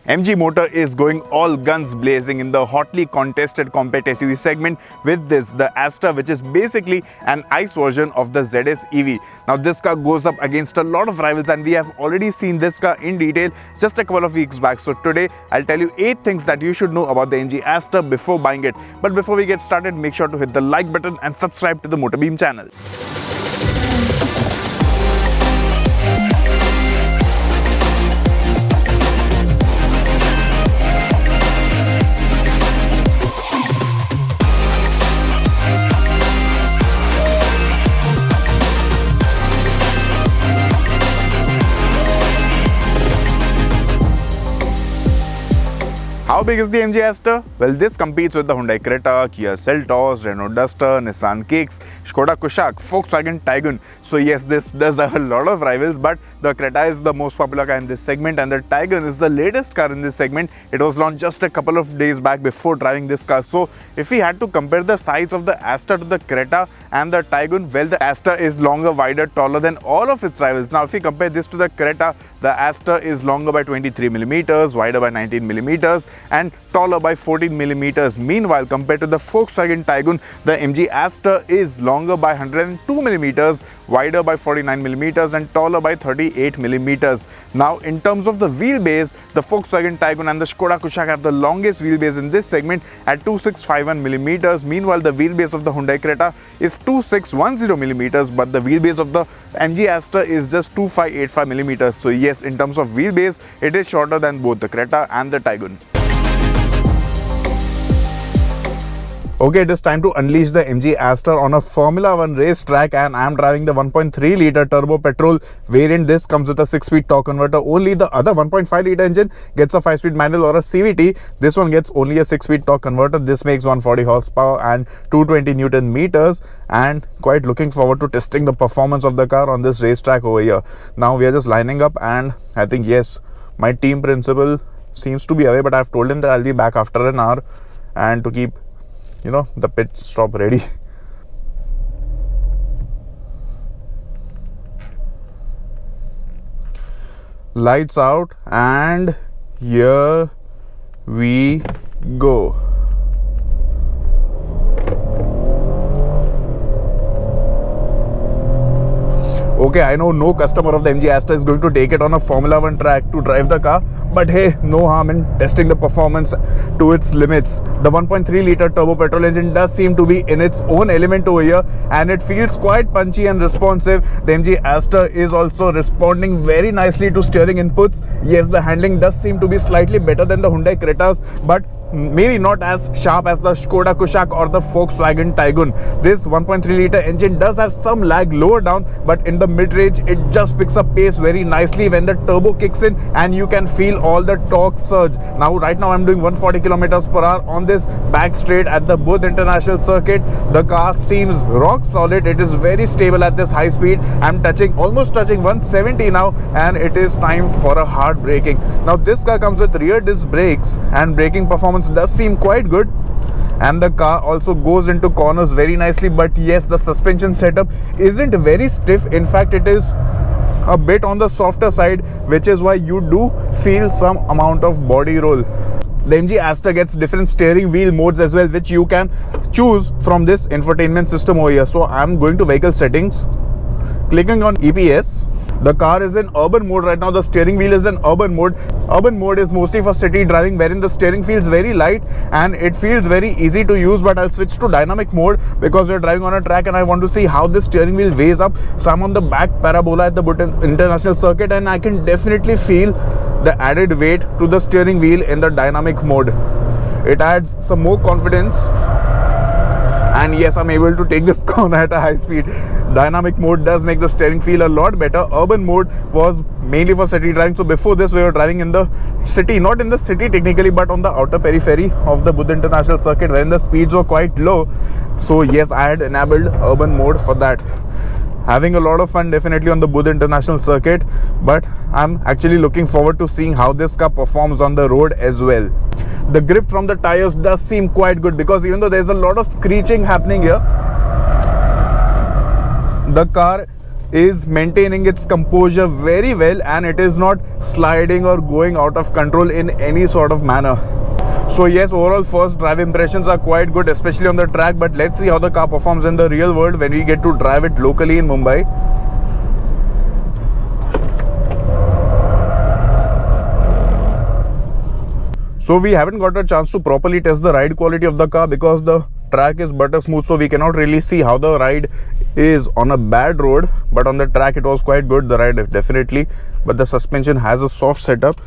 MG Motor is going all guns blazing in the hotly contested compact SUV segment with this, the Astor, which is basically an ICE version of the ZS EV. Now this car goes up against a lot of rivals and we have already seen this car in detail just a couple of weeks back. So today I'll tell you 8 things that you should know about the MG Astor before buying it. But before we get started, make sure to hit the like button and subscribe to the MotorBeam channel. How big is the MG Astor? Well, this competes with the Hyundai Creta, Kia Seltos, Renault Duster, Nissan Kicks, Skoda Kushaq, Volkswagen Tiguan. So yes, this does have a lot of rivals, but the Creta is the most popular car in this segment and the Tiguan is the latest car in this segment. It was launched just a couple of days back before driving this car. So if we had to compare the size of the Astor to the Creta and the Tiguan, well, the Astor is longer, wider, taller than all of its rivals. Now if we compare this to the Creta, the Astor is longer by 23mm, wider by 19mm and taller by 14mm. Meanwhile, compared to the Volkswagen Tiguan, the MG Astor is longer by 102mm, wider by 49mm and taller by 38mm. Now in terms of the wheelbase, the Volkswagen Tiguan and the Skoda Kushaq have the longest wheelbase in this segment at 2651mm. Meanwhile, the wheelbase of the Hyundai Creta is 2610mm, but the wheelbase of the MG Astor is just 2585mm. So yes, in terms of wheelbase, it is shorter than both the Creta and the Tiguan. Okay, it is time to unleash the MG Astor on a Formula 1 race track and I am driving the 1.3 litre turbo petrol variant. This comes with a 6-speed torque converter. Only the other 1.5 litre engine gets a 5-speed manual or a CVT. This one gets only a 6-speed torque converter. This makes 140 horsepower and 220 Newton meters, and quite looking forward to testing the performance of the car on this racetrack over here. Now we are just lining up and I think yes, my team principal seems to be away, but I've told him that I'll be back after an hour and to keep the pit stop ready. Lights out and here we go. Okay, I know no customer of the MG Astor is going to take it on a Formula 1 track to drive the car, but hey, no harm in testing the performance to its limits. The 1.3 litre turbo petrol engine does seem to be in its own element over here and it feels quite punchy and responsive. The MG Astor is also responding very nicely to steering inputs. Yes, the handling does seem to be slightly better than the Hyundai Cretas, but maybe not as sharp as the Skoda Kushaq or the Volkswagen Tiguan. This 1.3 litre engine does have some lag lower down, but in the mid-range it just picks up pace very nicely when the turbo kicks in and you can feel all the torque surge. Now right now I'm doing 140 km per hour on this back straight at the Buddh International Circuit. The car seems rock solid. It is very stable at this high speed. I'm almost touching 170 now and it is time for a hard braking. Now this car comes with rear disc brakes and braking performance does seem quite good, and the car also goes into corners very nicely. But yes, the suspension setup isn't very stiff. In fact, it is a bit on the softer side, which is why you do feel some amount of body roll. The MG Astor gets different steering wheel modes as well, which you can choose from this infotainment system over here. So I'm going to vehicle settings, clicking on EPS. The car is in urban mode right now. The steering wheel is in urban mode. Urban mode is mostly for city driving, wherein the steering feels very light and it feels very easy to use. But I'll switch to dynamic mode because we're driving on a track and I want to see how this steering wheel weighs up. So I'm on the back parabola at the Buddh International Circuit and I can definitely feel the added weight to the steering wheel in the dynamic mode. It adds some more confidence. And yes, I'm able to take this corner at a high speed. Dynamic mode does make the steering feel a lot better. Urban mode was mainly for city driving. So before this, we were driving in the city, not in the city technically, but on the outer periphery of the Buddh International Circuit, wherein the speeds were quite low. So yes, I had enabled urban mode for that. Having a lot of fun definitely on the Buddh International Circuit, but I'm actually looking forward to seeing how this car performs on the road as well. The grip from the tires does seem quite good because even though there's a lot of screeching happening here, the car is maintaining its composure very well, and it is not sliding or going out of control in any sort of manner. So yes, overall first drive impressions are quite good, especially on the track, but let's see how the car performs in the real world when we get to drive it locally in Mumbai. So we haven't got a chance to properly test the ride quality of the car because the track is butter smooth, so we cannot really see how the ride is on a bad road, but on the track it was quite good, the ride definitely. But the suspension has a soft setup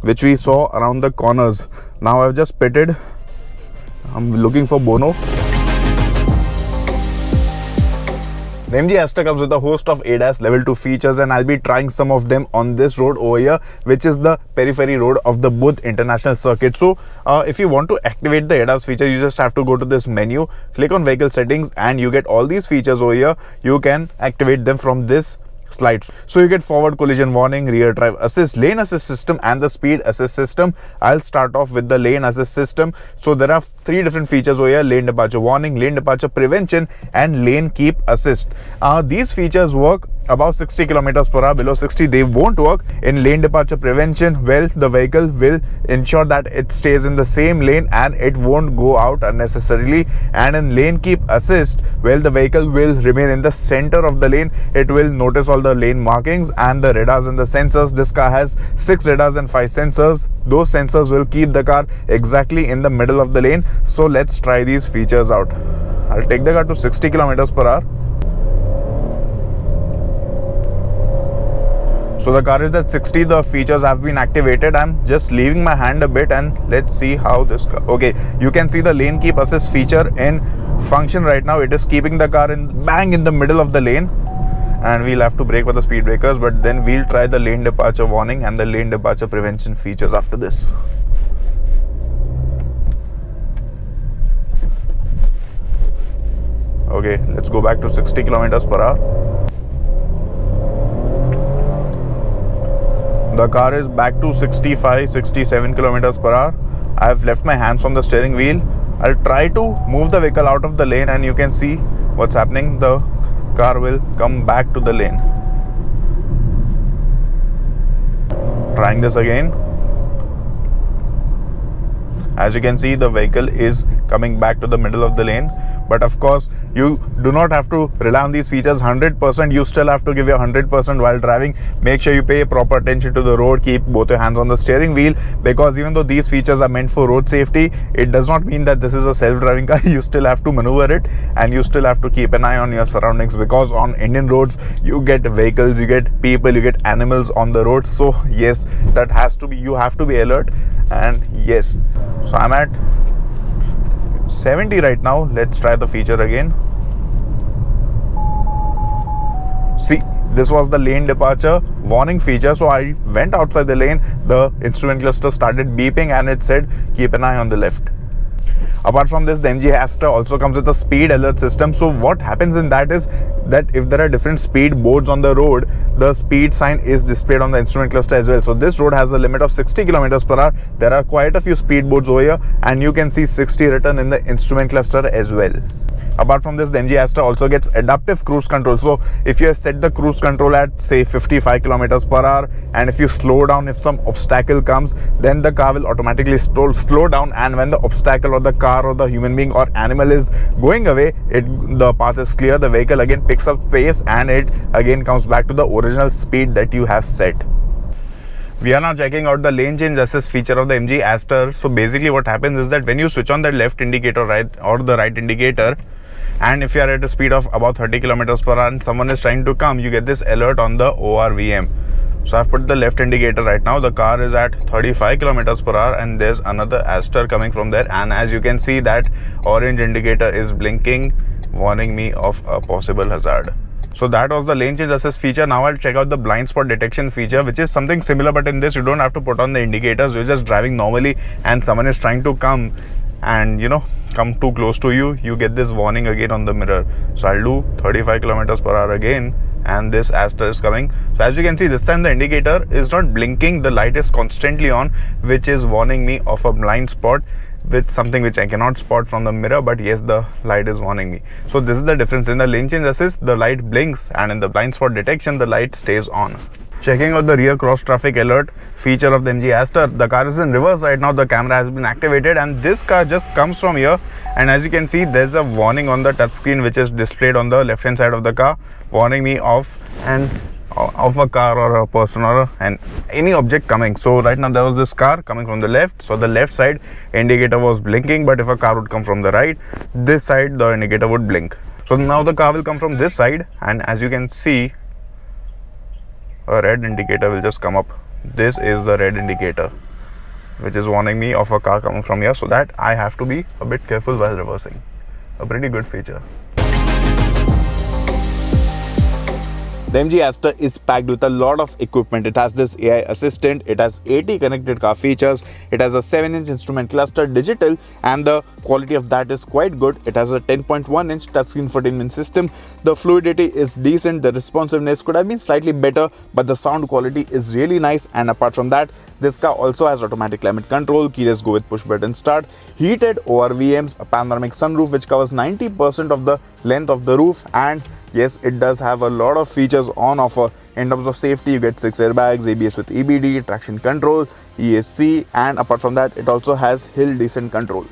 which we saw around the corners. Now I've just pitted, I'm looking for Bono. The MG Astor comes with a host of ADAS level 2 features, and I'll be trying some of them on this road over here, which is the periphery road of the Budh International Circuit. So if you want to activate the ADAS feature, you just have to go to this menu, click on vehicle settings, and you get all these features over here. You can activate them from this slide. So you get forward collision warning, rear drive assist, lane assist system, and the speed assist system. I'll start off with the lane assist system. So there are 3 different features over here: lane departure warning, lane departure prevention, and lane keep assist. These features work above 60 kilometers per hour. Below 60 they won't work. In lane departure prevention, well, the vehicle will ensure that it stays in the same lane and it won't go out unnecessarily. And in lane keep assist, well, the vehicle will remain in the center of the lane. It will notice all the lane markings and the radars and the sensors. This car has 6 radars and 5 sensors. Those sensors will keep the car exactly in the middle of the lane. So let's try these features out. I'll take the car to 60 kilometers per hour. So the car is at 60, the features have been activated. I'm just leaving my hand a bit and let's see how this car. Okay, you can see the lane keep assist feature in function right now. It is keeping the car bang in the middle of the lane, and we'll have to brake for the speed breakers, but then we'll try the lane departure warning and the lane departure prevention features after this. Okay, let's go back to 60 kilometers per hour. The car is back to 65, 67 kilometers per hour. I have left my hands on the steering wheel. I'll try to move the vehicle out of the lane, and you can see what's happening. The car will come back to the lane. Trying this again. As you can see, the vehicle is coming back to the middle of the lane. But of course, you do not have to rely on these features 100%. You still have to give your 100% while driving. Make sure you pay proper attention to the road. Keep both your hands on the steering wheel, because even though these features are meant for road safety, it does not mean that this is a self-driving car. You still have to maneuver it, and you still have to keep an eye on your surroundings, because on Indian roads you get vehicles, you get people, you get animals on the road. So yes, that has to be, you have to be alert. And yes, so I'm at 70 right now. Let's try the feature again. See, this was the lane departure warning feature. So I went outside the lane, the instrument cluster started beeping and it said keep an eye on the left. Apart from this, the MG Astor also comes with a speed alert system. So what happens in that is that if there are different speed boards on the road, the speed sign is displayed on the instrument cluster as well. So this road has a limit of 60 kilometers per hour. There are quite a few speed boards over here, and you can see 60 written in the instrument cluster as well. Apart from this, the MG Astor also gets adaptive cruise control. So if you have set the cruise control at say 55 kilometers per hour, and if you slow down, if some obstacle comes, then the car will automatically slow down, and when the obstacle or the car or the human being or animal is going away, the path is clear, the vehicle again picks up pace and it again comes back to the original speed that you have set. We are now checking out the lane change assist feature of the MG Astor. So basically what happens is that when you switch on the left indicator or the right indicator, and if you are at a speed of about 30 kilometers per hour and someone is trying to come, you get this alert on the ORVM. So I've put the left indicator right now. The car is at 35 kilometers per hour and there's another Astor coming from there, and as you can see, that orange indicator is blinking, warning me of a possible hazard. So that was the lane change assist feature. Now I'll check out the blind spot detection feature, which is something similar, but in this you don't have to put on the indicators. You're just driving normally and someone is trying to come and come too close to you, you get this warning again on the mirror. So I'll do 35 kilometers per hour again, and this Astor is coming. So as you can see, this time the indicator is not blinking, the light is constantly on, which is warning me of a blind spot with something which I cannot spot from the mirror, but yes, the light is warning me. So this is the difference. In the lane change assist, the light blinks, and in the blind spot detection, the light stays on. Checking out the rear cross traffic alert feature of the MG Astor. The car is in reverse right now, the camera has been activated, and this car just comes from here, and as you can see, there's a warning on the touchscreen which is displayed on the left hand side of the car, warning me of a car or a person or any object coming. So right now there was this car coming from the left, so the left side indicator was blinking, but if a car would come from the right, this side the indicator would blink. So now the car will come from this side, and as you can see, a red indicator will just come up. This is the red indicator which is warning me of a car coming from here, so that I have to be a bit careful while reversing. A pretty good feature. The MG Astor is packed with a lot of equipment. It has this AI assistant, it has 80 connected car features, it has a 7-inch instrument cluster digital, and the quality of that is quite good. It has a 10.1-inch touchscreen infotainment system. The fluidity is decent, the responsiveness could have been slightly better, but the sound quality is really nice. And apart from that, this car also has automatic climate control, keyless go with push button start, heated ORVMs, a panoramic sunroof which covers 90% of the length of the roof, and yes, it does have a lot of features on offer. In terms of safety, you get 6 airbags, ABS with EBD, traction control, ESC, and apart from that, it also has hill descent control.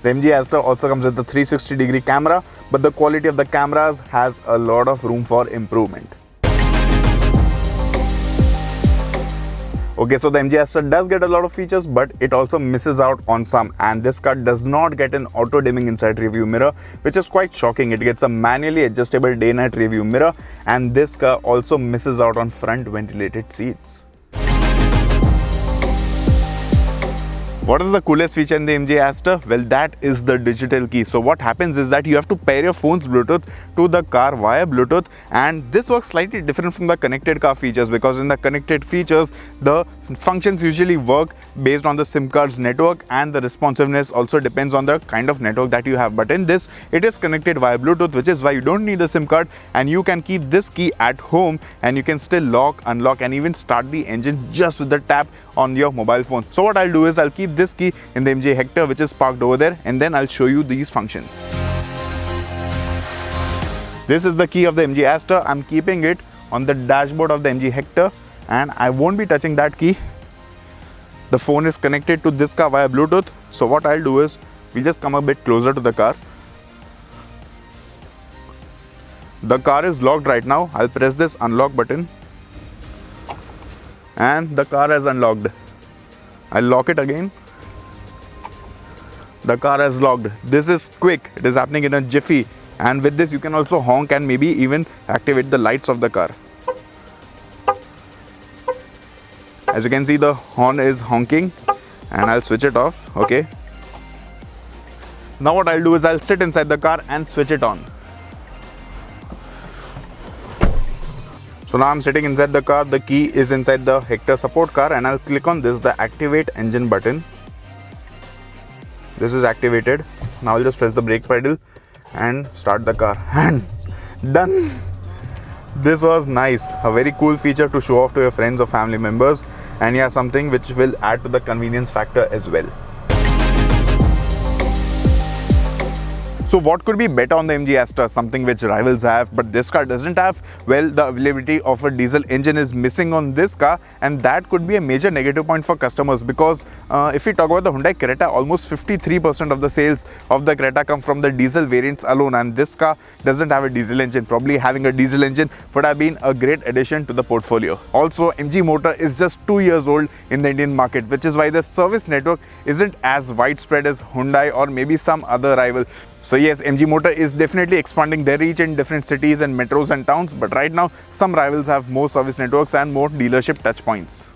The MG Astor also comes with a 360-degree camera, but the quality of the cameras has a lot of room for improvement. Okay, so the MG Astor does get a lot of features, but it also misses out on some, and this car does not get an auto dimming inside rearview mirror, which is quite shocking. It gets a manually adjustable day-night rearview mirror, and this car also misses out on front ventilated seats. What is the coolest feature in the MG Astor? Well, that is the digital key. So what happens is that you have to pair your phone's Bluetooth to the car via Bluetooth, and this works slightly different from the connected car features, because in the connected features, the functions usually work based on the SIM card's network, and the responsiveness also depends on the kind of network that you have. But in this, it is connected via Bluetooth, which is why you don't need a SIM card, and you can keep this key at home, and you can still lock, unlock, and even start the engine just with the tap on your mobile phone. So what I'll do is I'll keep this key in the MG Hector, which is parked over there, and then I'll show you these functions. This is the key of the MG Astor. I'm keeping it on the dashboard of the MG Hector, and I won't be touching that key. The phone is connected to this car via Bluetooth. So what I'll do is we'll just come a bit closer to the car. The car is locked right now. I'll press this unlock button, and the car has unlocked. I'll lock it again. The car has locked. This is quick. It is happening in a jiffy. And with this, you can also honk and maybe even activate the lights of the car. As you can see, the horn is honking, and I'll switch it off. Okay. Now what I'll do is I'll sit inside the car and switch it on. So now I'm sitting inside the car, the key is inside the Hector support car, and I'll click on this, the activate engine button. This is activated. Now I'll just press the brake pedal and start the car, and done. This was nice, a very cool feature to show off to your friends or family members, and yeah, something which will add to the convenience factor as well. So what could be better on the MG Astor? Something which rivals have, but this car doesn't have? Well, the availability of a diesel engine is missing on this car, and that could be a major negative point for customers, because if we talk about the Hyundai Creta, almost 53% of the sales of the Creta come from the diesel variants alone, and this car doesn't have a diesel engine. Probably having a diesel engine would have been a great addition to the portfolio. Also, MG Motor is just 2 years old in the Indian market, which is why the service network isn't as widespread as Hyundai or maybe some other rival. So yes, MG Motor is definitely expanding their reach in different cities and metros and towns, but right now some rivals have more service networks and more dealership touch points.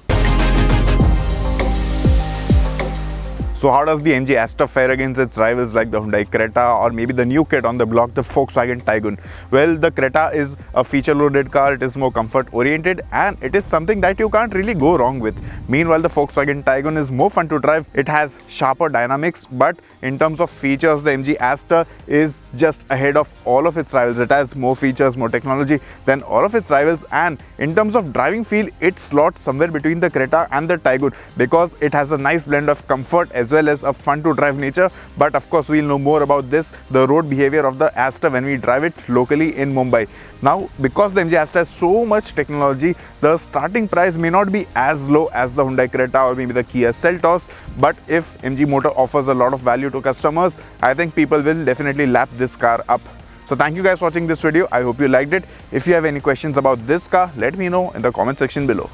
So how does the MG Astor fare against its rivals like the Hyundai Creta or maybe the new kid on the block, the Volkswagen Tiguan? Well, the Creta is a feature-loaded car, it is more comfort-oriented and it is something that you can't really go wrong with. Meanwhile, the Volkswagen Tiguan is more fun to drive, it has sharper dynamics, but in terms of features, the MG Astor is just ahead of all of its rivals. It has more features, more technology than all of its rivals, and in terms of driving feel, it slots somewhere between the Creta and the Tiguan because it has a nice blend of comfort as well as a fun to drive nature. But of course, we'll know more about this, the road behavior of the Astor, when we drive it locally in Mumbai. Now, because the MG Astor has so much technology, the starting price may not be as low as the Hyundai Creta or maybe the Kia Seltos, but if MG Motor offers a lot of value to customers, I think people will definitely lap this car up. So thank you guys for watching this video. I hope you liked it. If you have any questions about this car, let me know in the comment section below.